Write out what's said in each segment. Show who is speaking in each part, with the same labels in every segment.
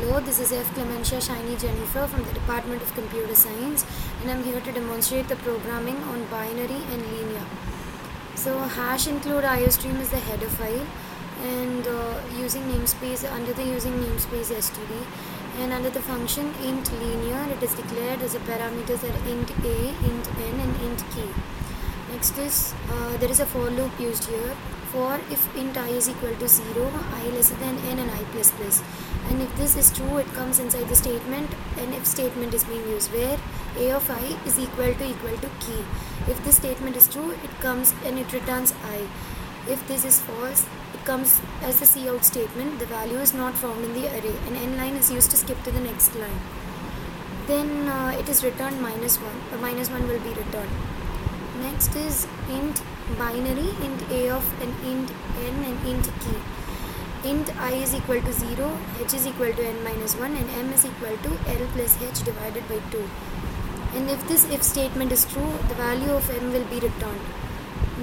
Speaker 1: Hello, this is F. Clementia Shiny Jennifer from the Department of Computer Science, and I'm here to demonstrate the programming on binary and linear. So hash include IOStream is the header file, and using namespace std, and under the function int linear, it is declared as a parameters are int a, int n, and int key. Next is there is a for loop used here. For if int I is equal to 0, I lesser than n, and I plus plus. And if this is true, it comes inside the statement, and if statement is being used, where a of I is equal to key. If this statement is true, it comes and it returns I. If this is false, it comes as the cout statement. The value is not found in the array, and n line is used to skip to the next line. Then it is returned -1. -1 will be returned. Next is int binary, int a of an int n, and int key. Int I is equal to 0, h is equal to n minus 1, and m is equal to l plus h divided by 2. And if this if statement is true, the value of m will be returned.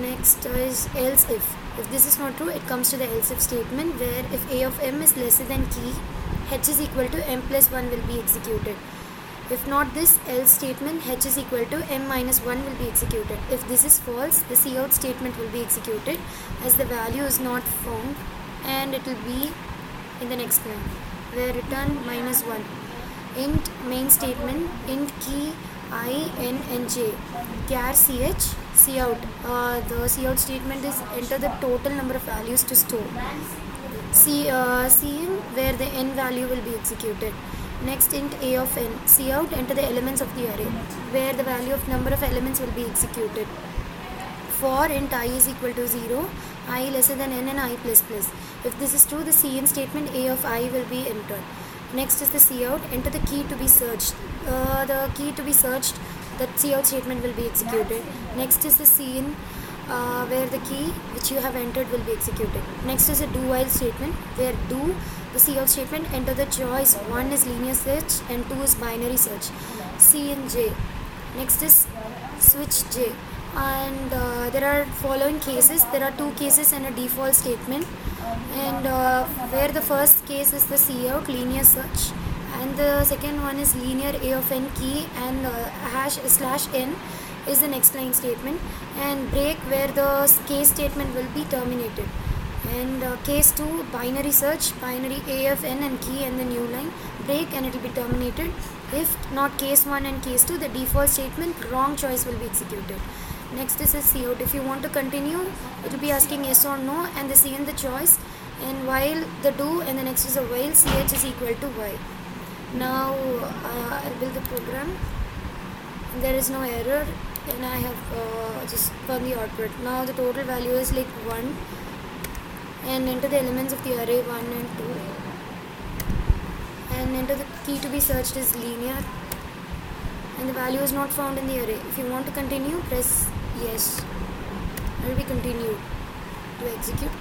Speaker 1: Next is else if. If this is not true, it comes to the else if statement, where if a of m is lesser than key, h is equal to m plus 1 will be executed. If not this else statement, h is equal to m minus 1 will be executed. If this is false, the cout statement will be executed as the value is not found, and it will be in the next line, where return -1. Int main statement, int key I, n, and j, char ch, cout. The cout statement is enter the total number of values to store. Cin, where the n value will be executed. Next, int a of n, cout, enter the elements of the array, where the value of number of elements will be executed. For int I is equal to 0, I lesser than n, and I plus plus. If this is true, the cin statement a of I will be entered. Next is the cout, enter the key to be searched. The key to be searched, the cout statement will be executed. Next is the cin, where the key which you have entered will be executed. Next is a do while statement, where do the cout statement, enter the choice. 1 is linear search and 2 is binary search. C and J. Next is switch J. And there are following cases. There are two cases and a default statement. And where the first case is the cout linear search, and the second one is linear a of n key, and #n is the next line statement, and break, where the case statement will be terminated. And case 2 binary search, binary a of n and key and the new line, break, and it will be terminated. If not case 1 and case 2, the default statement wrong choice will be executed. Next is a cout. If you want to continue, it will be asking yes or no, and the cin the choice, and while the do, and the next is a while ch is equal to y. Now I'll build the program. There is no error, and I have just run the output. Now the total value is like 1, and enter the elements of the array 1 and 2, and enter the key to be searched is linear, and the value is not found in the array. If you want to continue, press yes. It will be continued to execute.